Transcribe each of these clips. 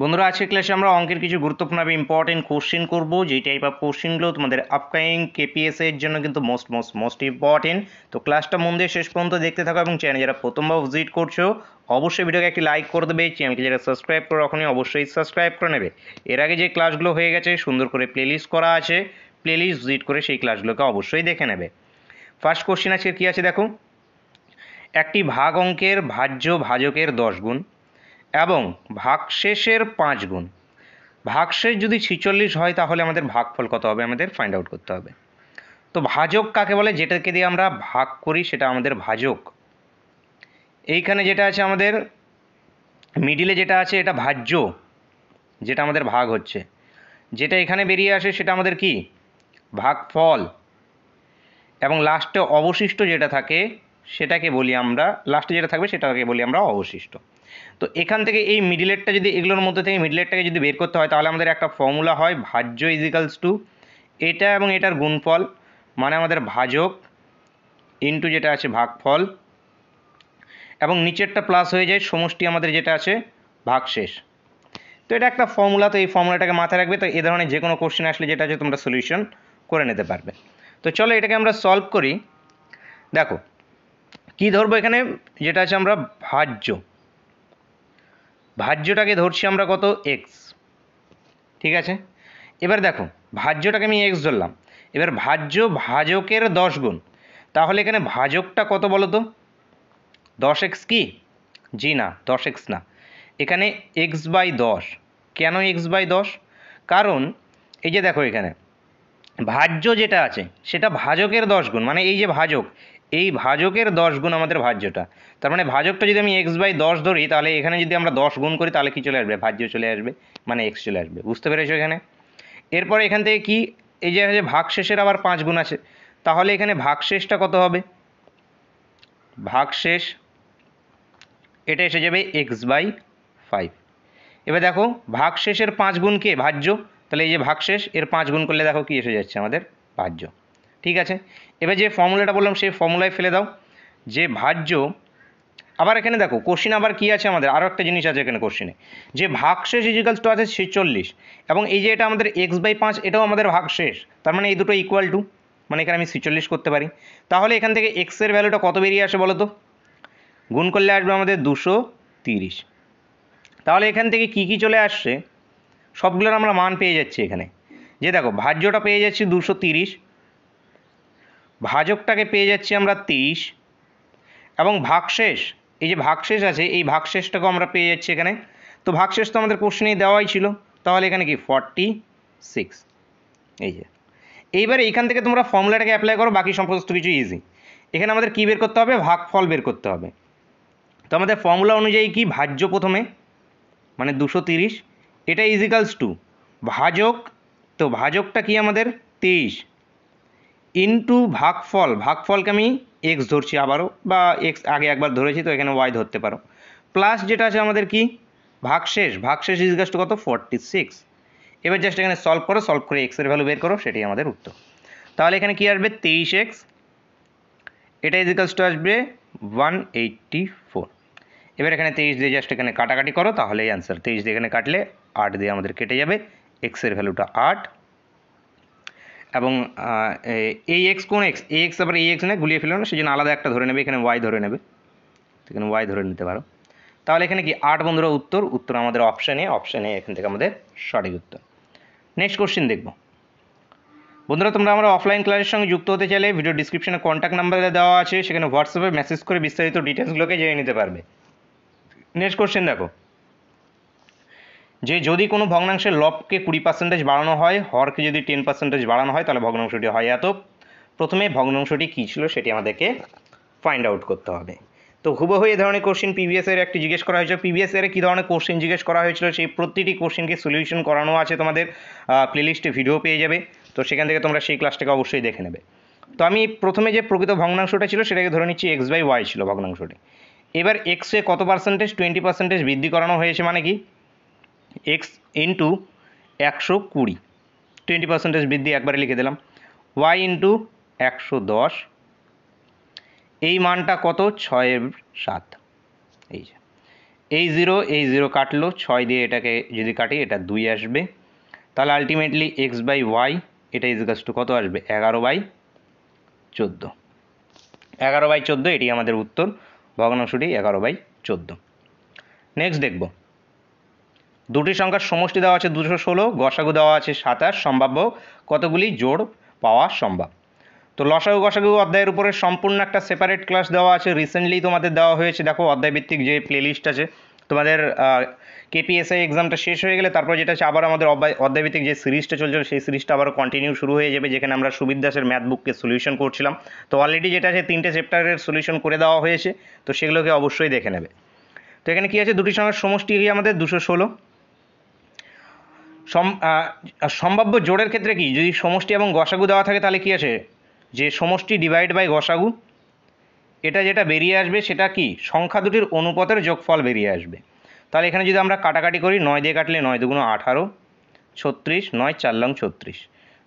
বন্ধুরা আজকের ক্লাসে আমরা অঙ্কের কিছু গুরুত্বপূর্ণ ইম্পর্টেন্ট কোশ্চেন করব। যেই টাইপ অফ কোশ্চেনগুলো তোমাদের আপকামিং কেপিএসএ এর জন্য কিন্তু মোস্ট ইম্পর্টেন্ট। তো ক্লাসটা মন দিয়ে শেষ পর্যন্ত দেখতে থাকো এবং চ্যানেল যারা প্রথমবার ভিজিট করছো অবশ্যই ভিডিওকে একটি লাইক করে দেবে। চ্যানেলকে যারা সাবস্ক্রাইব করে রাখোনি অবশ্যই সাবস্ক্রাইব করে নেবে। এর আগে যে ক্লাসগুলো হয়ে গেছে সুন্দর করে প্লেলিস্ট করা আছে, প্লেলিস্ট ভিজিট করে সেই ক্লাসগুলোকে অবশ্যই দেখে নেবে। ফার্স্ট কোশ্চেন আছে কি আছে দেখো, একটি ভাগ অঙ্কের ভাজ্য ভাজকের 10 গুণ এবং ভাগশেষের 5 গুণ। ভাগশেষ যদি 46 হয় তাহলে আমাদের ভাগফল কত হবে আমাদের ফাইন্ড আউট করতে হবে। তো ভাজক কাকে বলে? যেটাকে দিয়ে আমরা ভাগ করি সেটা আমাদের ভাজক। এইখানে যেটা আছে আমাদের মিডিলে যেটা আছে এটা ভাজ্য, যেটা আমাদের ভাগ হচ্ছে। যেটা এখানে বেরিয়ে আসে সেটা আমাদের কি? ভাগফল। এবং লাস্টে অবশিষ্ট যেটা থাকে সেটাকে বলি আমরা, লাস্টে যেটা থাকবে সেটাকে বলি আমরা অবশিষ্ট। তো এখান থেকে এই মিডিলেটটা যদি এগুলোর মধ্যে থেকে মিডিলেটটাকে যদি বের করতে হয় তাহলে আমাদের একটা ফর্মুলা হয় ভাজ্য ইজিক্যালস টু এটা এবং এটার গুণফল, মানে আমাদের ভাজক ইন্টু যেটা আছে ভাগফল, এবং নিচেরটা প্লাস হয়ে যায় সমষ্টি আমাদের যেটা আছে ভাগশেষ। তো এটা একটা ফর্মুলা, তো এই ফর্মুলাটাকে মাথায় রাখবে। তো এই ধরনের যে কোনো কোশ্চেন আসলে যেটা আছে তোমরা সলিউশন করে নিতে পারবে। তো চলো এটাকে আমরা সলভ করি। দেখো কি ধরবো এখানে, যেটা আছে আমরা ভাজ্য, ভাজ্যটাকে ধরছি আমরা কত? এক্স। ঠিক আছে, এবার দেখো ভাজ্যটাকে আমি এক্স ধরলাম। এবার ভাজ্য ভাজকের 10 গুণ, তাহলে এখানে ভাজকটা কত বলো তো? 10x কি? জি না, 10x না, এখানে x/10। কেন x/10? কারণ এই যে দেখো এখানে ভাজ্য যেটা আছে সেটা ভাজকের 10 গুণ, মানে এই যে ভাজক, এই ভাজকের 10 গুণ আমাদের ভাজ্যটা। তার মানে ভাজকটা যদি আমি x/10 ধরি তাহলে এখানে যদি আমরা 10 গুণ করি তাহলে কি চলে আসবে? ভাজ্য চলে আসবে, মানে x চলে আসবে। বুঝতে পেরেছো এখানে? এরপরে এখান থেকে কি, এই যে ভাগশেষের আবার 5 গুণ আছে, তাহলে এখানে ভাগশেষটা কত হবে? ভাগশেষ এটা এসে যাবে x/5। এবার দেখো ভাগশেষের 5 গুণ কে? ভাজ্য। তাহলে এই যে ভাগশেষ এর 5 গুণ করলে দেখো কি এসে যাচ্ছে আমাদের? ভাজ্য। ঠিক আছে, এবার যে ফর্মুলাটা বললাম সেই ফর্মুলায় ফেলে দাও যে ভাজ্য। আবার এখানে দেখো কোশ্চিন আবার কি আছে আমাদের, আরও একটা জিনিস আছে এখানে কোশ্চিনে, যে ভাগশেষ ইজিক্যালস টু আছে 46 এবং এই যে এটা আমাদের x/5 এটাও আমাদের ভাগশেষ। তার মানে এই দুটো ইকুয়াল টু, মানে এখানে আমি 46 করতে পারি। তাহলে এখান থেকে x এর ভ্যালুটা কত বেরিয়ে আসে বলো তো? গুণ করলে আসবে আমাদের 230। তাহলে এখান থেকে কি কি চলে আসছে সবগুলোর আমরা মান পেয়ে যাচ্ছি এখানে। যে দেখো ভাজ্যটা পেয়ে যাচ্ছি 230, ভাজকটাকে পেয়ে যাচ্ছি আমরা 23, এবং ভাগশেষ, এই যে ভাগশেষ আছে এই ভাগশেষটাকেও আমরা পেয়ে যাচ্ছি এখানে। তো ভাগশেষ তো আমাদের কোশ্চেনেই দেওয়াই ছিল, তাহলে এখানে কি 46। এই যে এইবার এইখান থেকে তোমরা ফর্মুলাটাকে অ্যাপ্লাই করো, বাকি সমস্ত কিছু ইজি। এখানে আমাদের কি বের করতে হবে? ভাগফল বের করতে হবে। তো আমাদের ফর্মুলা অনুযায়ী কি, ভাজ্য প্রথমে মানে 230, এটা ইজিক্যালস টু ভাজক, তো ভাজকটা কি আমাদের 23 ইন্টু ভাগফল, ভাগফলকে আমি এক্স ধরছি আবারও, বা এক্স আগে একবার ধরেছি তো এখানে ওয়াই ধরতে পারো, প্লাস যেটা আছে আমাদের কি ভাগশেষ, ভাগশেষ ইজিক্যালস টু কত? 46। এবার জাস্ট এখানে সলভ করো, সলভ করে এক্সের ভ্যালু বের করো, সেটাই আমাদের উত্তর। তাহলে এখানে কি আসবে? 23x, এটা ইজিক্যালস টু আসবে 184। এবার এখানে 23 দিয়ে জাস্ট এখানে কাটাকাটি করো, তাহলে এই অ্যান্সার। 23 দিয়ে এখানে কাটলে 8 দিয়ে আমাদের কেটে যাবে, এক্সের ভ্যালুটা 8। এবং এই এক্স কোন এক্স? এই এক্স আবার এই এক্স না, গুলিয়ে ফেলো না, সেই জন্য আলাদা একটা ধরে নেবে, এখানে ওয়াই ধরে নেবে, এখানে ওয়াই ধরে নিতে পারো। তাহলে এখানে কি 8 বন্ধুরা উত্তর, উত্তর আমাদের অপশানে, অপশানে এখান থেকে আমাদের সঠিক উত্তর। নেক্সট কোশ্চেন দেখব। বন্ধুরা তোমরা আমরা অফলাইন ক্লাসের সঙ্গে যুক্ত হতে চাইলে ভিডিও ডিসক্রিপশনে কন্ট্যাক্ট নাম্বার দেওয়া আছে, সেখানে হোয়াটসঅ্যাপে মেসেজ করে বিস্তারিত ডিটেলসগুলোকে জেনে নিতে পারবে। নেক্সট কোশ্চেন দেখো, যে যদি কোনো ভগ্নাংশের লবকে 20% বাড়ানো হয়, হরকে যদি 10% বাড়ানো হয় তাহলে ভগ্নাংশটি হয় এত। প্রথমে ভগ্নাংশটি কী ছিল সেটি আমাদেরকে ফাইন্ড আউট করতে হবে। তো হুবহু এই ধরনের কোশ্চেন প্রিভিয়াস ইয়ারে একটি জিজ্ঞেস করা হয়েছিল, প্রিভিয়াস ইয়ারে কী ধরনের কোশ্চেন জিজ্ঞেস করা হয়েছিল সেই প্রতিটি কোশ্চেনকে সলিউশন করানো আছে তোমাদের প্লেলিস্টে, ভিডিও পেয়ে যাবে। তো সেখান থেকে তোমরা সেই ক্লাসটাকে অবশ্যই দেখে নেবে। তো আমি প্রথমে যে প্রকৃত ভগ্নাংশটা ছিল সেটাকে ধরে নিচ্ছি x/y ছিল ভগ্নাংশটি। এবার এক্সে কত পার্সেন্টেজ? 20% বৃদ্ধি করানো হয়েছে, মানে কি এক্স ইন্টু 120, 20% বৃদ্ধি একবারে লিখে দিলাম। ওয়াই ইন্টু 110, এই মানটা কত? 6/7। এই যে এই জিরো কাটলো, 6 দিয়ে এটাকে যদি কাটি এটা 2 আসবে। তাহলে আলটিমেটলি এক্স বাই ওয়াই এটা ইজিকাস টু কত আসবে? 11/14। 11/14 এটি আমাদের উত্তর, ভগ্নাংশটি 11/14। নেক্সট দেখব, দুটি সংখ্যার সমষ্টি দেওয়া আছে 216, গসাগু দেওয়া আছে 27, সম্ভাব্য কতগুলি জোড় পাওয়া সম্ভব। তো লসাগু গসাগু অধ্যায়ের উপরে সম্পূর্ণ একটা সেপারেট ক্লাস দেওয়া আছে, রিসেন্টলি তোমাদের দেওয়া হয়েছে। দেখো অধ্যায়ভিত্তিক যে প্লেলিস্ট আছে তোমাদের কেপিএসআই এক্সামটা শেষ হয়ে গেলে তারপর যেটা আছে আবার আমাদের অধ্যায়ভিত্তিক যে সিরিজটা চলছিল সেই সিরিজটা আবার কন্টিনিউ শুরু হয়ে যাবে, যেখানে আমরা সুবিদ দাসের ম্যাথ বুককে সলিউশন করছিলাম। তো অলরেডি যেটা আছে 3টে চ্যাপ্টারের সলিউশন করে দেওয়া হয়েছে, তো সেগুলোকে অবশ্যই দেখে নেবে। তো এখানে কি আছে, দুটি সংখ্যার সমষ্টি আমাদের 216। সম্ভাব্য জোড়ের ক্ষেত্রে কি, যদি সমষ্টি এবং গসাগু দেওয়া থাকে তাহলে কি আছে, যে সমষ্টি ডিভাইড বাই গসাগু, এটা যেটা বেরিয়ে আসবে সেটা কি, সংখ্যা দুটির অনুপাতের যোগফল বেরিয়ে আসবে। তাহলে এখানে যদি আমরা কাটাকাটি করি, 9 দিয়ে কাটলে 9 দুগুণ 18, 36, 9 4 লং 36,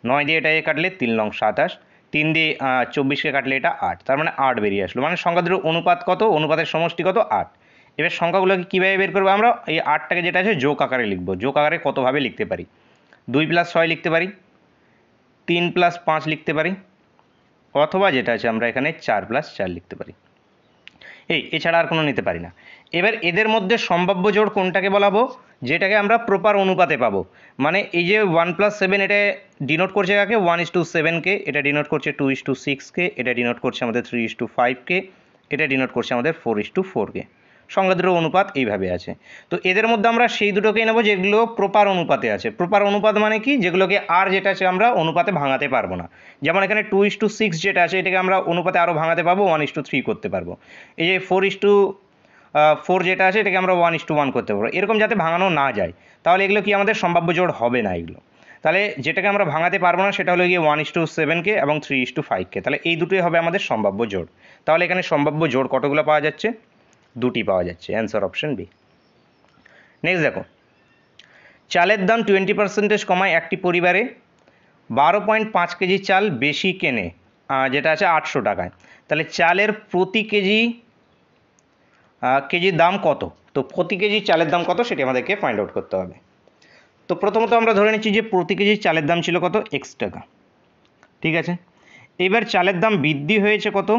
9 দিয়ে এটাকে কাটলে 3 লং 27, 3 দিয়ে 24কে কাটলে এটা 8, তার মানে 8 বেরিয়ে আসলো। মানে সংখ্যা দুটির অনুপাত কত, অনুপাতের সমষ্টি কত, 8। এবার সংখ্যাগুলোকে কীভাবে বের করবো, আমরা এই 8টাকে যেটা আছে যোগ আকারে লিখবো। যোগ আকারে কতভাবে লিখতে পারি, 2 + 6 লিখতে পারি, 3 + 5 লিখতে পারি, অথবা যেটা আছে আমরা এখানে 4 + 4 লিখতে পারি। এছাড়া আর কোনো নিতে পারি না। এবার এদের মধ্যে সম্ভাব্য জোড় কোনটাকে বলাবো, যেটাকে আমরা প্রপার অনুপাতে পাবো। মানে এই যে 1 + 7 এটা ডিনোট করছে কাকে, 1:7কে, এটা ডিনোট করছে 2:6কে, এটা ডিনোট করছে আমাদের 3:5কে, এটা ডিনোট করছে আমাদের 4:4কে। সংখ্যা দুটোর অনুপাত এইভাবে আছে। তো এদের মধ্যে আমরা সেই দুটোকেই নেবো যেগুলো প্রপার অনুপাতে আছে। প্রপার অনুপাত মানে কি, যেগুলোকে আর যেটা আছে আমরা অনুপাতে ভাঙাতে পারবো না। যেমন এখানে 2:6 যেটা আছে এটাকে আমরা অনুপাতে আরও ভাঙাতে পারবো, 1:3 করতে পারবো। এই যে 4:4 যেটা আছে এটাকে আমরা 1:1 করতে পারবো। এরকম যাতে ভাঙানো না যায়, তাহলে এগুলো কি আমাদের সম্ভাব্য জোড় হবে না এগুলো। তাহলে যেটাকে আমরা ভাঙাতে পারবো না সেটা হলো গিয়ে 1:7কে এবং 3:5কে। তাহলে এই দুটোই হবে আমাদের সম্ভাব্য জোড়। তাহলে এখানে সম্ভাব্য জোড় কতগুলো পাওয়া যাচ্ছে, 2টি পাওয়া যাচ্ছে। Answer option B. নেক্সট দেখো, চালের দাম 20% কমায় একটি পরিবারে 12.5 কেজি চাল বেশি কেনে, যেটা আছে 800 টাকায়। তাহলে চালের প্রতি কেজির দাম কত, তো প্রতি কেজি চালের দাম কত সেটি আমাদেরকে ফাইন্ড আউট করতে হবে। তো প্রথমত আমরা ধরে নিচ্ছি যে প্রতি কেজি চালের দাম ছিল কত, x টাকা, ঠিক আছে। এবার চালের দাম বৃদ্ধি হয়েছে কত,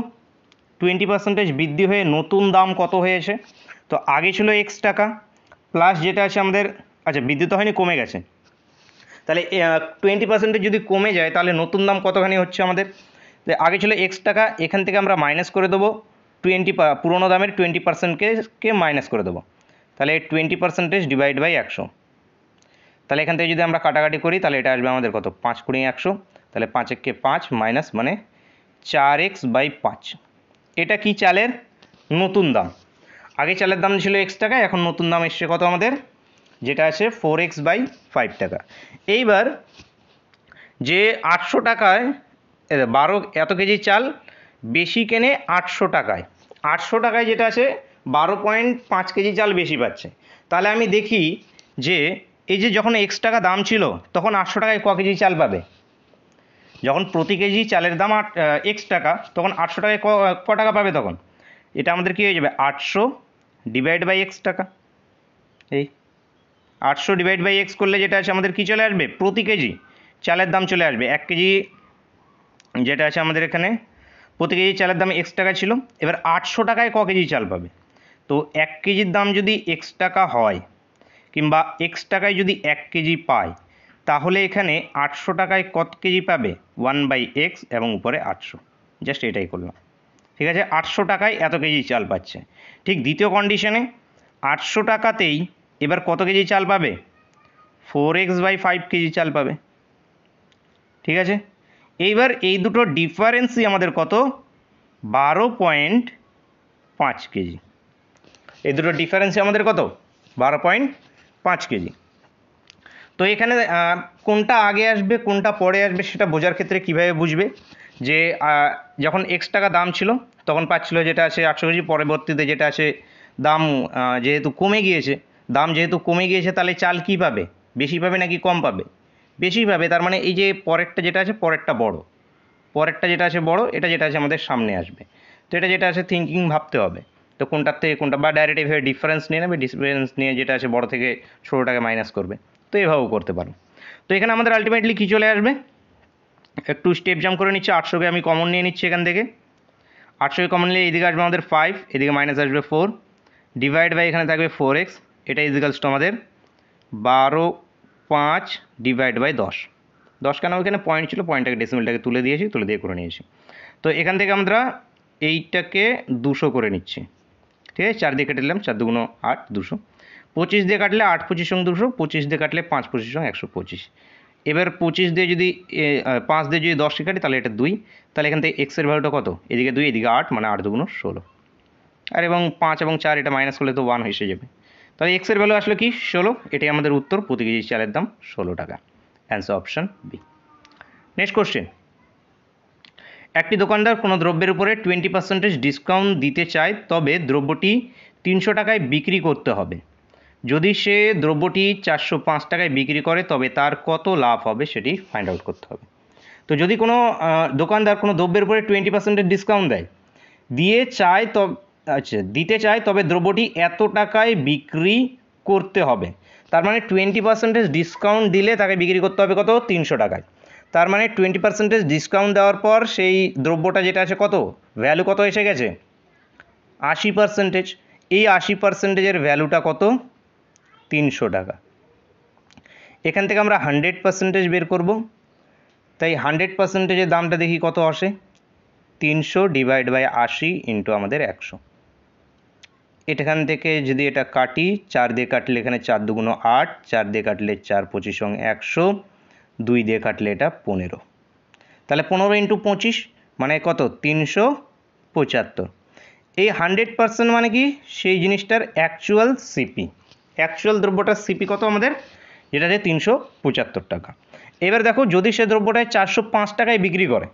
20% বৃদ্ধি হয়ে নতুন দাম কত হয়েছে, তো আগে ছিল x টাকা প্লাস যেটা আছে আমাদের, আচ্ছা বৃদ্ধি তো হয়নি, কমে গেছে। তাহলে 20% যদি কমে যায় তাহলে নতুন দাম কতখানি হচ্ছে আমাদের, আগে ছিল x টাকা, এখান থেকে আমরা মাইনাস করে দেবো 20, পুরোনো দামের 20%কে মাইনাস করে দেবো। তাহলে 20% ডিভাইড বাই 100। তাহলে এখান থেকে যদি আমরা কাটাকাটি করি তাহলে এটা আসবে আমাদের কত, 5 × 100, তাহলে 5 × 5 মাইনাস মানে 4x/5। এটা কি, চালের নতুন দাম। আগে চালের দাম ছিল x টাকা, এখন নতুন দাম এসছে কত আমাদের, যেটা আছে 4x/5 টাকা। এইবার যে 800 টাকায় এত কেজি চাল বেশি কেনে 800 টাকায়, 800 টাকায় যেটা আছে 12.5 কেজি চাল বেশি পাচ্ছে। তাহলে আমি দেখি যে এই যে যখন x টাকা দাম ছিল তখন 800 টাকায় ক কেজি চাল পাবে, যখন প্রতি কেজি চালের দাম x টাকা তখন 800 টাকায় ক টাকা পাবে, তখন এটা আমাদের কী হয়ে যাবে, 800 ডিভাইড বাই x টাকা। এই 800 ডিভাইড বাই x করলে যেটা আছে আমাদের কী চলে আসবে, প্রতি কেজি চালের দাম চলে আসবে। 1 কেজি যেটা আছে আমাদের এখানে প্রতি কেজি চালের দাম x টাকা ছিল, এবার 800 টাকায় ক কেজি চাল পাবে। তো 1 কেজির দাম যদি x টাকা হয় কিংবা x টাকায় যদি 1 কেজি পায়, তাহলে এখানে 800 টাকায় কত কেজি পাবে, 1/x এবং উপরে 800, জাস্ট এটাই করলাম, ঠিক আছে। 800 টাকায় এত কেজি চাল পাচ্ছে। ঠিক দ্বিতীয় কন্ডিশনে 800 টাকাতেই এবার কত কেজি চাল পাবে, 4x/5 কেজি চাল পাবে, ঠিক আছে। এইবার এই দুটো ডিফারেন্সই আমাদের কত, 12.5 কেজি। এই দুটো ডিফারেন্সই আমাদের কত, 12.5 কেজি। তো এখানে কোনটা আগে আসবে কোনটা পরে আসবে সেটা বোঝার ক্ষেত্রে কিভাবে বুঝবে, যে যখন x টাকা দাম ছিল তখন পাচ্ছিল যেটা আছে 800 কেজি, পরবর্তীতে যেটা আছে দাম যেহেতু কমে গিয়েছে, তাহলে চাল কি পাবে, বেশি পাবে নাকি কম পাবে, বেশি পাবে। তার মানে এই যে পরেরটা যেটা আছে পরেরটা বড়, এটা যেটা আছে আমাদের সামনে আসবে। তো এটা যেটা আছে থিঙ্কিং ভাবতে হবে। তো কোনটার থেকে কোনটা, বা ডাইরেক্ট এভাবে ডিফারেন্স নিয়ে নেবে, ডিফারেন্স নিয়ে যেটা আছে বড় থেকে ছোটোটাকে মাইনাস করবে, তো এভাবেও করতে পারো। তো এখানে আমাদের আলটিমেটলি কী চলে আসবে, একটু স্টেপ জাম্প করে নিচ্ছে, 800কে আমি কমন নিয়ে নিচ্ছি এখান থেকে, 800কে কমন নিয়ে এদিকে আসবে আমাদের 5, এদিকে মাইনাস আসবে 4, ডিভাইড বাই এখানে থাকবে 4x, এটা ইজিক্যালস টু আমাদের 12/5 ডিভাইড বাই 10, 10 কেন ওইখানে পয়েন্ট ছিল, পয়েন্টটাকে ডেসিমেলটাকে তুলে দিয়েছি, তুলে দিয়ে করে নিয়েছি। তো এখান থেকে আমরা এইটাকে 200 করে নিচ্ছি, ঠিক আছে, 4 দিয়ে কেটে নিলাম, 4 2 8, 200, 25 দিয়ে কাটলে 8 25 200, 25 দিয়ে কাটলে 5 25 125, এবার 25 দিয়ে যদি 5 দিয়ে যদি 10 কাটি তাহলে এটা 2, তাহলে এখান থেকে এক্সের ভ্যালুটা কত, এদিকে 2 এদিকে 8, মানে 8 2 16, আর এবং 5 এবং 4 এটা মাইনাস করলে তো 1 এসে যাবে, তাহলে এক্সের ভ্যালু আসলে কি 16, এটাই আমাদের উত্তর, প্রতি কেজি চালের দাম 16 টাকা, answer option B. Next question, একটি দোকানদার কোনো দ্রব্যের উপরে 20% ডিসকাউন্ট দিতে চায়, তবে দ্রব্যটি 300 টাকায় বিক্রি করতে হবে। যদি সে দ্রব্যটি 405 টাকায় বিক্রি করে তবে তার কত লাভ হবে সেটি ফাইন্ড আউট করতে হবে। তো যদি কোনো দোকানদার কোনো দ্রব্যের উপরে 20% ডিসকাউন্ট দেয়, দিতে চায়, তবে দ্রব্যটি এত টাকায় বিক্রি করতে হবে, তার মানে 20% ডিসকাউন্ট দিলে তাকে বিক্রি করতে হবে কত, 300 টাকায়। তার মানে 20% ডিসকাউন্ট দেওয়ার পর সেই দ্রব্যটা যেটা আছে কত, ভ্যালু কত এসে গেছে, 80%। এই 80%-এর ভ্যালুটা কত, 300 টাকা। এখান থেকে আমরা 100% বের করব, তাই 100%-এর দামটা দেখি কত আসে, 300 ডিভাইড বাই 80 ইন্টু আমাদের 100। এখান থেকে যদি এটা কাটি, 4 দিয়ে কাটলে এখানে 4 2 8, 4 দিয়ে কাটলে 4 25 100, 2 দিয়ে কাটলে এটা 15, তাহলে 15 ইন্টু 25 মানে কত, 375। এই 100% মানে কি, সেই জিনিসটার অ্যাকচুয়াল সিপি, অ্যাকচুয়াল দ্রব্যটার সিপি কত আমাদের, যেটা যে 375 টাকা। এবার দেখো যদি সে দ্রব্যটায় 405 টাকায় বিক্রি করে,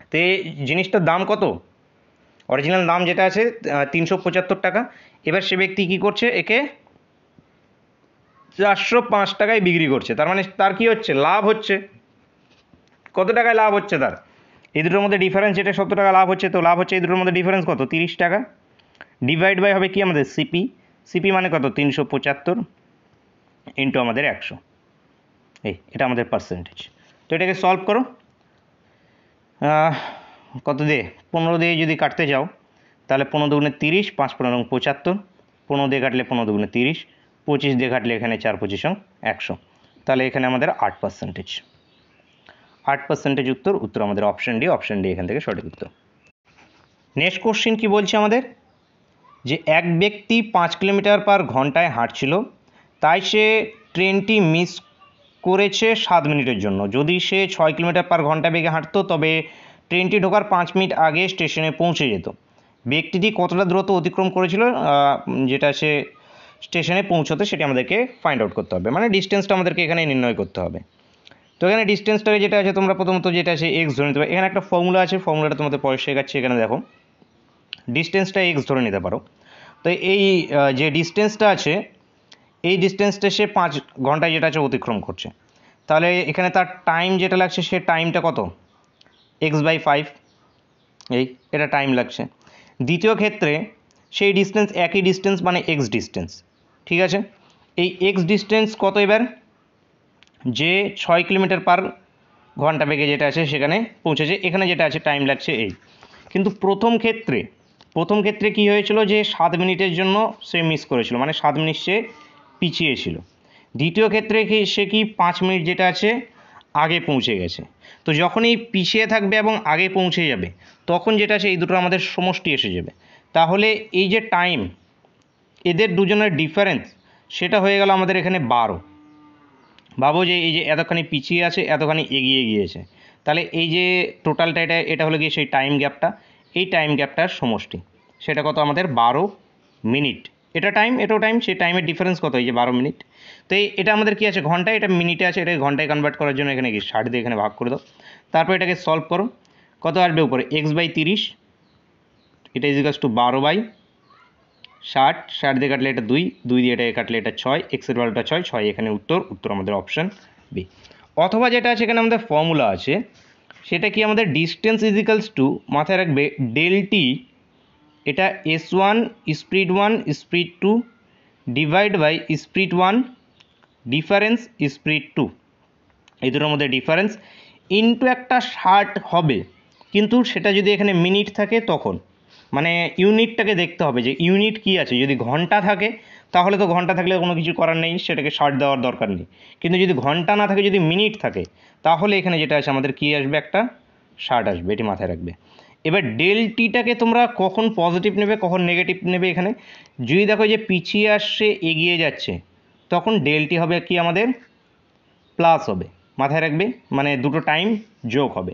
তো এই জিনিসটার দাম কত, অরিজিনাল দাম যেটা আছে 375 টাকা। এবার সে ব্যক্তি কি করছে, একে 405 টাকায় বিক্রি করছে, তার মানে তার কি হচ্ছে, লাভ হচ্ছে। কত টাকায় লাভ হচ্ছে তার, এই দুটোর মধ্যে ডিফারেন্স, এটা 70 টাকা লাভ হচ্ছে, তো লাভ হচ্ছে এই দুটোর মধ্যে ডিফারেন্স কত, 30 টাকা, ডিভাইড বাই হবে কি আমাদের সিপি, সিপি মানে কত, 375 ইন্টু আমাদের 100, এটা আমাদের পার্সেন্টেজ। তো এটাকে সলভ করো, কত দিয়ে, 15 দিয়ে যদি কাটতে যাও তাহলে 15 দুগুণে 30, 5 15 75, 15 দিয়ে কাটলে 15 দুগুণে 30, 25 দিয়ে কাটলে এখানে 4 25 100, তাহলে এখানে আমাদের 8% উত্তর আমাদের অপশন ডি, অপশন ডি এখান থেকে সঠিক উত্তর। নেক্সট কোশ্চেন কি বলছে আমাদের, যে এক ব্যক্তি 5 কিলোমিটার পার ঘন্টায় হাঁটছিল, তাই সে ট্রেনটি মিস করেছে 7 মিনিটের জন্য। যদি সে 6 কিলোমিটার পার ঘন্টা বেগে হাঁটতো তবে ট্রেনটি ঢোকার 5 মিনিট আগে স্টেশনে পৌঁছে যেত। ব্যক্তিটি কতটা দ্রুত অতিক্রম করেছিল যেটা সে স্টেশনে পৌঁছতে, সেটি আমাদেরকে ফাইন্ড আউট করতে হবে, মানে ডিস্টেন্সটা আমাদেরকে এখানে নির্ণয় করতে হবে। তো এখানে ডিস্টেন্সটাকে যেটা আছে তোমরা প্রথমত যেটা আছে এক্স ধরে নিতে পারো, এখানে একটা ফর্মুলা আছে, ফর্মুলাটা তোমাদের পরে শেখাচ্ছি, এখানে দেখো ডিস্টেন্সটা এক্স ধরে নিতে পারো। তো এই যে ডিস্টেন্সটা আছে, এই ডিস্টেন্সটা সে 5 ঘন্টায় যেটা আছে অতিক্রম করছে, তাহলে এখানে তার টাইম যেটা লাগছে, সে টাইমটা কত, x/5, এটা টাইম লাগছে। দ্বিতীয় ক্ষেত্রে সেই ডিস্টেন্স, একই ডিস্টেন্স মানে এক্স ডিস্টেন্স, ঠিক আছে, এই এক্স ডিস্টেন্স কত, এবার যে 6 কিলোমিটার পার ঘন্টা বেগে যেটা আছে সেখানে পৌঁছেছে, এখানে যেটা আছে টাইম লাগছে এই। কিন্তু প্রথম ক্ষেত্রে কি হয়েছিল, যে 7 মিনিটের জন্য সে মিস করেছিল, মানে 7 মিনিট সে পিছিয়ে ছিল। দ্বিতীয় ক্ষেত্রে সে কি 5 মিনিট যেটা আছে আগে পৌঁছে গেছে। তো যখনই পিছিয়ে থাকবে এবং আগে পৌঁছে যাবে তখন যেটা আছে এই দুটো আমাদের সমষ্টি এসে যাবে, তাহলে এই যে টাইম এদের দুজনের ডিফারেন্স সেটা হয়ে গেল আমাদের এখানে 12। ভাবো যে এই যে এতখানি পিছিয়ে আছে, এতখানি এগিয়ে গিয়েছে, তাহলে এই যে টোটালটা এটা হলো গিয়ে সেই টাইম গ্যাপটা, এই টাইম গ্যাপটার সমষ্টি, সেটা কত আমাদের 12 মিনিট। এটা টাইম, এটাও টাইম, সেই টাইমের ডিফারেন্স কত, এই যে 12 মিনিট। তো এটা আমাদের কি আছে, ঘন্টায়, এটা মিনিটে আছে, এটাকে ঘন্টায় কনভার্ট করার জন্য এখানে কি 60 দিয়ে এখানে ভাগ করে দাও, তারপর এটাকে সলভ করো, কত আসবে উপরে, x/30, এটা ইজিক্যালস টু 12/60, 60 দিয়ে কাটলে এটা 2, 2 দিয়ে এটা কাটলে এটা 6, এক্সের ভ্যালুটা 6, এখানে উত্তর আমাদের অপশান বি। অথবা যেটা আছে এখানে আমাদের ফর্মুলা আছে, সেটা কি আমাদের ডিস্টেন্স ইজিক্যালস টু, মাথায় রাখবে ডেল টি এটা S1 speed 1 speed 2 divide by speed 1 difference speed 2, এই দুটোর মধ্যে ডিফারেন্স ইনটু একটা 60 হবে, কিন্তু সেটা যদি এখানে মিনিট থাকে তখন মানে ইউনিটটাকে দেখতে হবে যে ইউনিট কি আছে। যদি ঘন্টা থাকে তাহলে তো ঘন্টা থাকলে কোনো কিছু করার নেই, সেটাকে 60 দেওয়ার দরকার নেই। কিন্তু যদি ঘন্টা না থাকে, যদি মিনিট থাকে, তাহলে এখানে যেটা আছে আমাদের কি আসবে, একটা 60 আসবে। এটি মাথায় রাখবে। এবার ডেল টিটাকে তোমরা কখন পজিটিভ নেবে কখন নেগেটিভ নেবে, এখানে যদি দেখো যে পিছিয়ে আসছে এগিয়ে যাচ্ছে, তখন ডেল টি হবে কি আমাদের প্লাস হবে, মাথায় রাখবে, মানে দুটো টাইম যোগ হবে।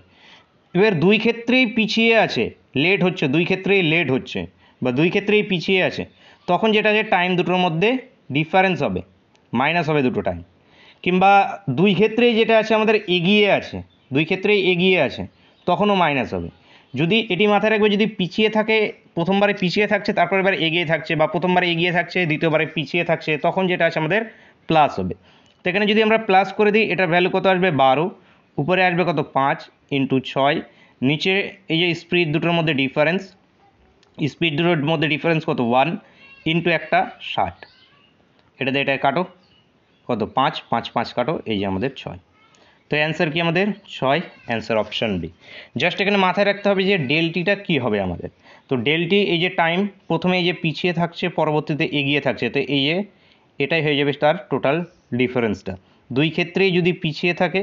এবার দুই ক্ষেত্রেই পিছিয়ে আছে, লেট হচ্ছে, দুই ক্ষেত্রেই লেট হচ্ছে বা দুই ক্ষেত্রেই পিছিয়ে আছে, তখন যেটা আছে টাইম দুটোর মধ্যে ডিফারেন্স হবে, মাইনাস হবে দুটো টাইম। কিংবা দুই ক্ষেত্রেই যেটা আছে আমাদের এগিয়ে আছে, দুই ক্ষেত্রেই এগিয়ে আছে, তখনও মাইনাস হবে। যদি এটি মাথায় রাখবে, যদি পিছিয়ে থাকে, প্রথমবারে পিছিয়ে থাকছে তারপর এবার এগিয়ে থাকছে, বা প্রথমবারে এগিয়ে থাকছে দ্বিতীয়বারে পিছিয়ে থাকছে, তখন যেটা আছে আমাদের প্লাস হবে। তো এখানে যদি আমরা প্লাস করে দিই, এটার ভ্যালু কত আসবে 12, উপরে আসবে কত 5 ইন্টু 6, নিচে এই যে স্পিড দুটোর মধ্যে ডিফারেন্স, স্পিড দুটোর মধ্যে ডিফারেন্স কত 1 ইন্টু একটা 60, এটাতে এটা কাটো কত 5 5 5 কাটো, এই যে আমাদের 6। তো অ্যান্সার কি আমাদের 6, অ্যান্সার অপশান বি। জাস্ট এখানে মাথায় রাখতে হবে যে ডেলটিটা কী হবে আমাদের। তো ডেলটি এই যে টাইম, প্রথমে এই যে পিছিয়ে থাকছে পরবর্তীতে এগিয়ে থাকছে, তো এই যে এটাই হয়ে যাবে তার টোটাল ডিফারেন্সটা। দুই ক্ষেত্রেই যদি পিছিয়ে থাকে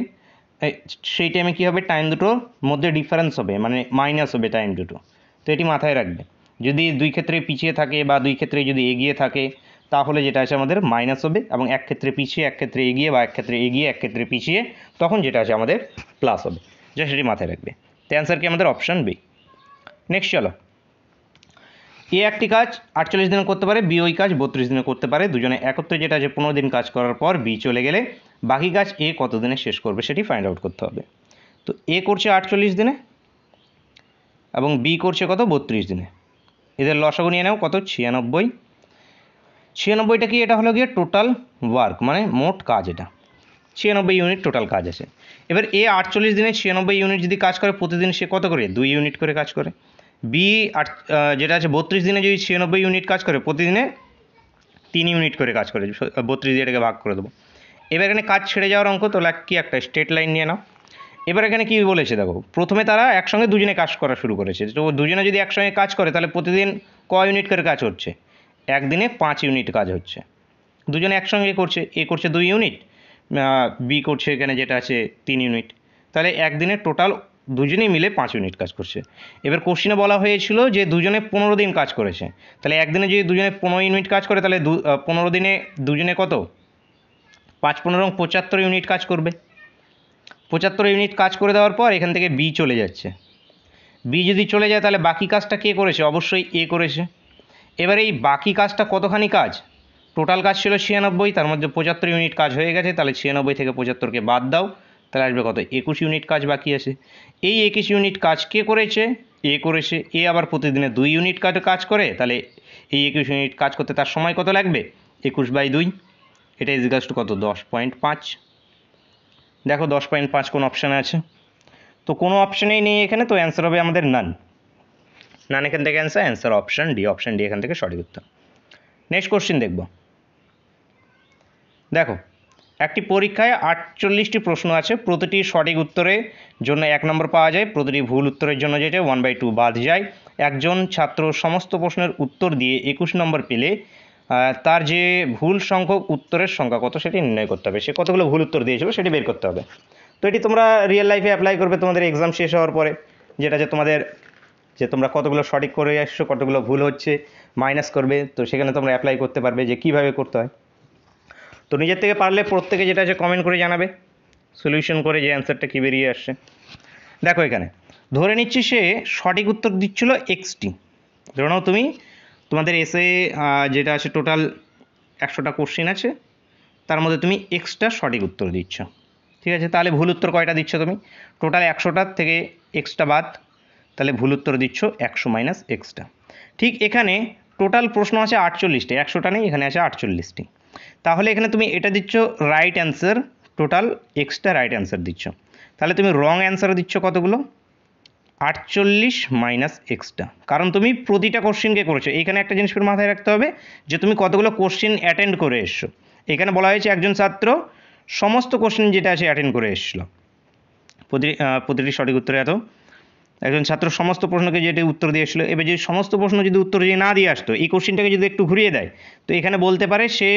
সেই টাইমে কী হবে, টাইম দুটোর মধ্যে ডিফারেন্স হবে, মানে মাইনাস হবে টাইম দুটো। তো এটি মাথায় রাখবে, যদি দুই ক্ষেত্রে পিছিয়ে থাকে বা দুই ক্ষেত্রে যদি এগিয়ে থাকে, তাহলে যেটা আছে আমাদের মাইনাস হবে, এবং এক ক্ষেত্রে পিছিয়ে এক ক্ষেত্রে এগিয়ে, বা এক ক্ষেত্রে এগিয়ে এক ক্ষেত্রে পিছিয়ে, তখন যেটা আছে আমাদের প্লাস হবে। জাস্ট এটি মাথায় রাখবে। তো অ্যান্সার কি আমাদের অপশান বি। নেক্সট চলো, এ একটি কাজ 48 দিনে করতে পারে, বি ওই কাজ 32 দিনে করতে পারে। দুজনে একত্রে যেটা আছে 15 দিন কাজ করার পর বি চলে গেলে বাকি কাজ এ কত দিনে শেষ করবে সেটি ফাইন্ড আউট করতে হবে। তো এ করছে 48 দিনে এবং বি করছে কত 32 দিনে। এদের লসাগু নিয়ে নাও কত 96। 96টা কি, এটা হলো গিয়ে টোটাল ওয়ার্ক, মানে মোট কাজ, এটা 96 ইউনিট টোটাল কাজ আছে। এবার এ 48 দিনে 96 ইউনিট যদি কাজ করে, প্রতিদিন সে কত করে 2 ইউনিট করে কাজ করে। বি যেটা আছে 32 দিনে যদি 96 ইউনিট কাজ করে, প্রতিদিনে 3 ইউনিট করে কাজ করে, 32 দিয়ে এটাকে ভাগ করে দেবো। এবার এখানে কাজ ছেড়ে যাওয়ার অঙ্ক, তো কি একটা স্ট্রেট লাইন নিয়ে নাও। এবার এখানে কী বলেছে দেখো, প্রথমে তারা একসঙ্গে দুজনে কাজ করা শুরু করেছে। তো দুজনে যদি একসঙ্গে কাজ করে তাহলে প্রতিদিন ক ইউনিট করে কাজ হচ্ছে, একদিনে 5 ইউনিট কাজ হচ্ছে। দুজনে একসঙ্গে করছে, এ করছে 2 ইউনিট, বি করছে এখানে যেটা আছে 3 ইউনিট, তাহলে একদিনে টোটাল দুজনেই মিলে 5 ইউনিট কাজ করছে। এবার কোশ্চিনে বলা হয়েছিল যে দুজনে 15 দিন কাজ করেছে, তাহলে একদিনে যদি দুজনে 15 ইউনিট কাজ করে, তাহলে 15 দিনে দুজনে কত 5 15 75 ইউনিট কাজ করবে। 75 ইউনিট কাজ করে দেওয়ার পর এখান থেকে বি চলে যাচ্ছে। বি যদি চলে যায় তাহলে বাকি কাজটা কে করেছে, অবশ্যই এ করেছে। এবার এই বাকি কাজটা কতখানি কাজ, টোটাল কাজ ছিল 96, তার মধ্যে 75 ইউনিট কাজ হয়ে গেছে, তাহলে 96 থেকে 75কে বাদ দাও, তাহলে আসবে কত 21 ইউনিট কাজ বাকি আছে। এই 21 ইউনিট কাজ কে করেছে, এ করেছে। এ আবার প্রতিদিনে 2 ইউনিট কাজ করে, তাহলে এই 21 ইউনিট কাজ করতে তার সময় কত লাগবে 21/2, এটা ইজিকালস টু কত 10.5। দেখো 10.5 কোন অপশানে আছে, তো কোনো অপশানেই নেই এখানে, তো অ্যান্সার হবে আমাদের নান। নান এখান থেকে answer option D, option D এখান থেকে সঠিক উত্তর। নেক্সট কোশ্চেন দেখব। দেখো একটি পরীক্ষায় 48টি প্রশ্ন আছে, প্রতিটি সঠিক উত্তরের জন্য 1 নম্বর পাওয়া যায়, প্রতিটি ভুল উত্তরের জন্য যেটা 1/2 বাদ যায়। একজন ছাত্র সমস্ত প্রশ্নের উত্তর দিয়ে 21 নম্বর পেলে তার যে ভুল সংখ্যক উত্তরের সংখ্যা কত সেটি নির্ণয় করতে হবে। সে কতগুলো ভুল উত্তর দিয়েছিল সেটি বের করতে হবে। তো এটি তোমরা রিয়েল লাইফে অ্যাপ্লাই করবে তোমাদের এক্সাম শেষ হওয়ার পরে, যেটা যে তোমাদের যে তোমরা কতগুলো সঠিক করে আসছো, কতগুলো ভুল হচ্ছে মাইনাস করবে, তো সেখানে তোমরা অ্যাপ্লাই করতে পারবে যে কীভাবে করতে হয়। তো নিজের থেকে পারলে প্রত্যেকে যেটা আছে কমেন্ট করে জানাবে সলিউশন করে যে অ্যান্সারটা কী বেরিয়ে আসছে। দেখো এখানে ধরে নিচ্ছি সে সঠিক উত্তর দিচ্ছিল এক্সটি। ধরে নাও তুমি তোমাদের এসে যেটা আছে টোটাল 100টা কোশ্চিন আছে, তার মধ্যে তুমি এক্সটা সঠিক উত্তর দিচ্ছ, ঠিক আছে। তাহলে ভুল উত্তর কয়টা দিচ্ছ তুমি, টোটাল 100টার থেকে এক্সটা বাদ, তাহলে ভুল উত্তর দিচ্ছ 100 মাইনাস এক্সটা। ঠিক এখানে টোটাল প্রশ্ন আছে 48টি, 100টা নেই, এখানে আছে 48টি। তাহলে এখানে তুমি এটা দিচ্ছ right answer, total extra right answer দিচ্ছ, তাহলে তুমি রং অ্যান্সার দিচ্ছ কতগুলো 48 মাইনাস এক্সটা, কারণ তুমি প্রতিটা কোশ্চেনকে করেছো। এইখানে একটা জিনিস মাথায় রাখতে হবে যে তুমি কতগুলো কোশ্চেন অ্যাটেন্ড করে এসছো। এখানে বলা হয়েছে একজন ছাত্র সমস্ত কোশ্চেন যেটা আছে অ্যাটেন্ড করে এসেছিল। প্রতিটি সঠিক উত্তরে এত, একজন ছাত্র সমস্ত প্রশ্নকে যেটি উত্তর দিয়ে এসেছিলো। এবার যদি সমস্ত প্রশ্ন যদি উত্তর যদি না দিয়ে আসতো, এই কোশ্চেনটাকে যদি একটু ঘুরিয়ে দেয়, তো এখানে বলতে পারে সে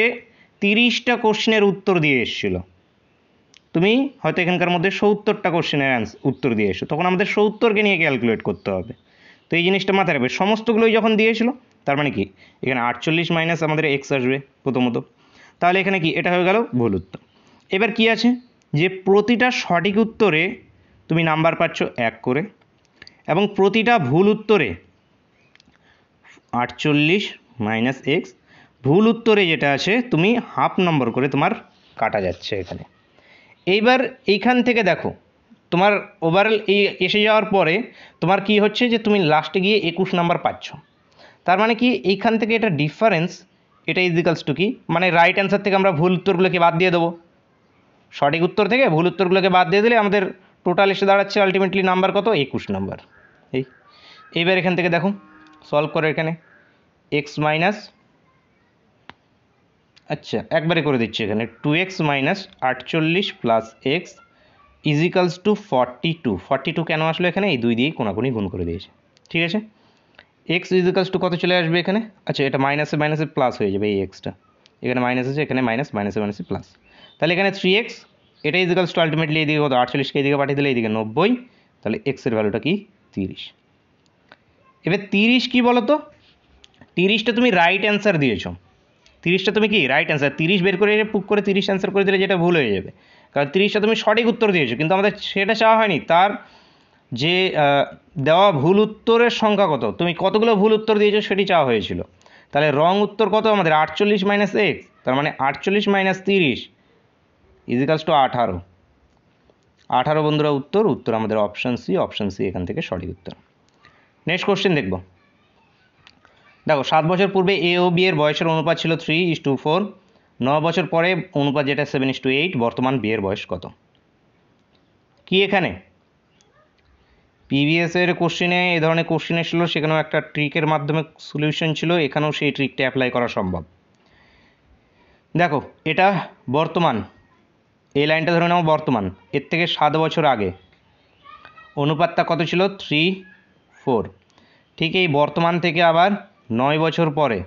30টা কোশ্চেনের উত্তর দিয়ে এসেছিলো। তুমি হয়তো এখানকার মধ্যে 70টা কোশ্চেনের উত্তর দিয়ে এসো, তখন আমাদের 70কে নিয়ে ক্যালকুলেট করতে হবে। তো এই জিনিসটা মাথায় রাখবে, সমস্তগুলোই যখন দিয়েছিল তার মানে কি এখানে 48 মাইনাস আমাদের এক্স আসবে প্রথমত। তাহলে এখানে কি এটা হয়ে গেল ভুল উত্তর। এবার কি আছে যে প্রতিটা সঠিক উত্তরে তুমি নাম্বার পাচ্ছ 1 করে, এবং প্রতিটা ভুল উত্তরে 48 মাইনাস এক্স, ভুল উত্তরে যেটা আছে তুমি হাফ নম্বর করে তোমার কাটা যাচ্ছে এখানে। এইবার এইখান থেকে দেখো তোমার ওভারঅল এই এসে যাওয়ার পরে তোমার কি হচ্ছে যে তুমি লাস্টে গিয়ে 21 নাম্বার পাচ্ছ। তার মানে কি এইখান থেকে এটা ডিফারেন্স, এটা ইজিক্যালস টু কি, মানে রাইট অ্যান্সার থেকে আমরা ভুল উত্তরগুলোকে বাদ দিয়ে দেবো। সঠিক উত্তর থেকে ভুল উত্তরগুলোকে বাদ দিয়ে দিলে আমাদের টোটাল এসে দাঁড়াচ্ছে আলটিমেটলি নাম্বার কত, 21 নাম্বার। এইবার এখান থেকে দেখো সলভ করে এখানে এক্স মাইনাস, আচ্ছা একবারে করে দিচ্ছি এখানে 2x minus 48 plus x equals to 42। 42 কেন আসলো এখানে, এই 2 দিয়েই কোনাকুনি গুণ করে দিয়েছে। ঠিক আছে, এক্স ইজিক্যালস টু কত চলে আসবে এখানে, আচ্ছা এটা মাইনাসে মাইনাসে প্লাস হয়ে যাবে, এই এক্সটা এখানে মাইনাস আছে, এখানে মাইনাস, মাইনাসে মাইনাসে প্লাস। তাহলে এখানে 3x, এটা ইজিক্যালস টু আলটিমেটলি এইদিকে কত 48কে এইদিকে পাঠিয়ে দিলে এইদিকে 90, তাহলে এক্সের ভ্যালুটা কি 30। এবার 30 কি বলো তো, 30টা তুমি রাইট অ্যান্সার দিয়েছো, 30টা তুমি কি রাইট অ্যান্সার, 30 বের করে পুক করে 30 অ্যান্সার করে দিলে যেটা ভুল হয়ে যাবে, কারণ 30টা তুমি সঠিক উত্তর দিয়েছো, কিন্তু আমাদের সেটা চাওয়া হয়নি। তার যে দেওয়া ভুল উত্তরের সংখ্যা কত, তুমি কতগুলো ভুল উত্তর দিয়েছো সেটি চাওয়া হয়েছিল। তাহলে রং উত্তর কত আমাদের 48 মাইনাস এক্স, তার মানে 48 মাইনাস 30 ইজিক্যালস টু 18। 18 বন্ধুরা উত্তর, উত্তর আমাদের অপশান সি, অপশান সি এখান থেকে সঠিক উত্তর। নেক্সট কোশ্চেন দেখবো, দেখো 7 বছর পূর্বে এ ও বি এর বয়সের অনুপাত ছিল 3:4, 9 বছর পরে অনুপাত যেটা 7:8, বর্তমান বি এর বয়স কত। কি এখানে প্রিভিয়াস এর কোশ্চেনে এই ধরনের কোশ্চেন এসেছিলো, সেখানেও একটা ট্রিকের মাধ্যমে সলিউশন ছিল, এখানেও সেই ট্রিকটা অ্যাপ্লাই করা সম্ভব। দেখো এটা বর্তমান, এই লাইনটা ধরে নাও বর্তমান, এর থেকে 7 বছর আগে অনুপাতটা কত ছিল 3:4, ঠিক এই বর্তমান থেকে আবার 9 বছর পরে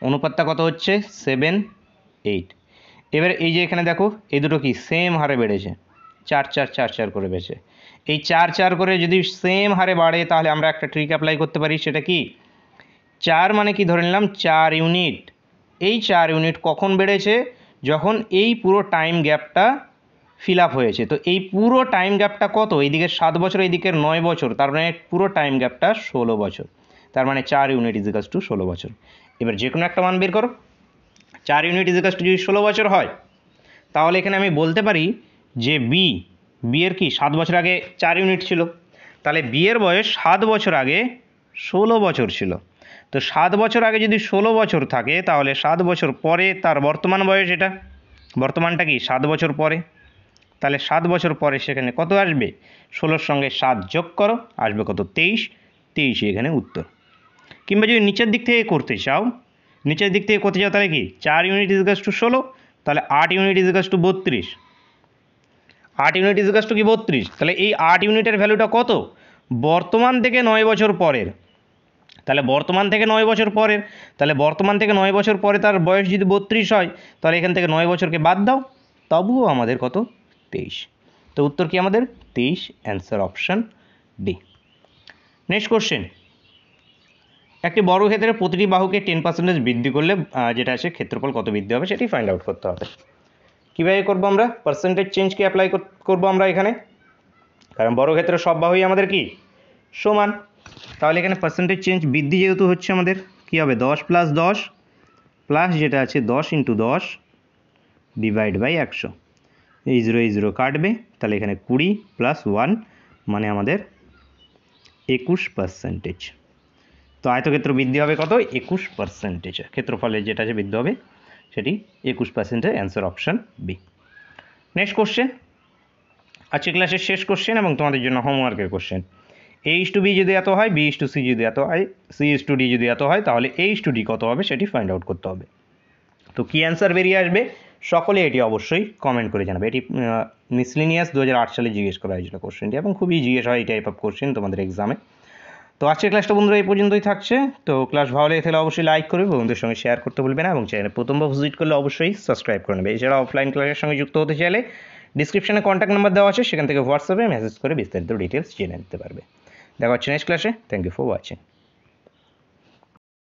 অনুপাতটা কত হচ্ছে 7:8। এবার এই যে এখানে দেখো এই দুটো কি সেম হারে বেড়েছে, 4 করে বেড়েছে। এই 4 করে যদি সেম হারে বাড়ে তাহলে আমরা একটা ট্রিক অ্যাপ্লাই করতে পারি, সেটা কি 4 মানে কি ধরে নিলাম 4 ইউনিট। এই 4 ইউনিট কখন বেড়েছে, যখন এই পুরো টাইম গ্যাপটা ফিল আপ হয়েছে। তো এই পুরো টাইম গ্যাপটা কত, এইদিকের 7 বছর এইদিকের 9 বছর, তার মানে পুরো টাইম গ্যাপটা 16 বছর, তার মানে 4 ইউনিট ইজিক্যালস টু 16 বছর। এবার যে কোনো একটা মান বের করো, 4 ইউনিট ইজিক্যালস টু যদি 16 বছর হয়, তাহলে এখানে আমি বলতে পারি যে বি এর কি 7 বছর আগে 4 ইউনিট ছিল, তাহলে বি এর বয়স 7 বছর আগে 16 বছর ছিল। তো 7 বছর আগে যদি 16 বছর থাকে, তাহলে 7 বছর পরে তার বর্তমান বয়স, এটা বর্তমানটা কি 7 বছর পরে, তাহলে 7 বছর পরে সেখানে কত আসবে, 16-র সঙ্গে 7 যোগ করো, আসবে কত 23 এখানে উত্তর। কিংবা যদি নিচের দিক থেকে করতে চাও, নিচের দিক থেকে করতে চাও তাহলে কি 4 ইউনিট ইজিক্যালস টু 16, তাহলে 8 unit equals to 32, 8 unit equals to কি 32, তাহলে এই 8 ইউনিটের ভ্যালুটা কত বর্তমান থেকে 9 বছর পরের, তাহলে বর্তমান থেকে 9 বছর পরের, তাহলে বর্তমান থেকে 9 বছর পরে তার বয়স যদি 32 হয়, তাহলে এখান থেকে 9 বছরকে বাদ দাও, তবুও আমাদের কত 23। তো উত্তর কি আমাদের 23, answer option D. Next question, একটি বর্গক্ষেত্রের প্রতিটি বাহুকে 10% বৃদ্ধি করলে যেটা আছে ক্ষেত্রফল কত বৃদ্ধি হবে সেটি ফাইন্ড আউট করতে হবে। কীভাবে করবো আমরা, পার্সেন্টেজ চেঞ্জকে অ্যাপ্লাই করবো আমরা এখানে, কারণ বর্গক্ষেত্রের সব বাহুই আমাদের কি সমান। তাহলে এখানে পার্সেন্টেজ চেঞ্জ বৃদ্ধি যেহেতু হচ্ছে, আমাদের কী হবে 10 + 10 প্লাস যেটা আছে 10 × 10 ডিভাইড বাই 100, এই 0 কাটবে, তাহলে এখানে 20 + 1 মানে আমাদের 21%। তো আয়তক্ষেত্র বৃদ্ধি হবে কত 21%, ক্ষেত্রফলের যেটা আছে বৃদ্ধি হবে সেটি 21%, answer option B. Next question, আজকে ক্লাসের শেষ কোশ্চেন এবং তোমাদের জন্য হোমওয়ার্কের কোশ্চেন। A/B যদি এত হয়, B/C যদি এত হয়, C/D যদি এত হয়, তাহলে H/D কত হবে সেটি ফাইন্ড আউট করতে হবে। তো কী অ্যান্সার বেরিয়ে আসবে সকলে এটি অবশ্যই কমেন্ট করে জানাবে। এটি মিসলিনিয়াস 2008 সালে জিজ্ঞেস করা হয়েছিল কোশ্চেনটি, এবং খুবই জিজ্ঞেস হয় এই টাইপ অফ কোশ্চেন তোমাদের এক্সামে। তো আজকের ক্লাসটা বন্ধুরা এই পর্যন্তই থাকছে। তো ক্লাস ভালো লেগে থাকলে অবশ্যই লাইক করবে, বন্ধুদের সঙ্গে শেয়ার করতে ভুলবে না, এবং চ্যানেলে প্রথমবার ভিজিট করলে অবশ্যই সাবস্ক্রাইব করে নেবে। এছাড়া অফলাইন ক্লাসের সঙ্গে যুক্ত হতে চাইলে ডিসক্রিপশনে কন্ট্যাক্ট নাম্বার দেওয়া আছে, সেখান থেকে হোয়াটসঅ্যাপে মেসেজ করে বিস্তারিত ডিটেলস জেনে নিতে পারবে। দেখা হচ্ছে নেক্সট ক্লাসে। Thank you for watching.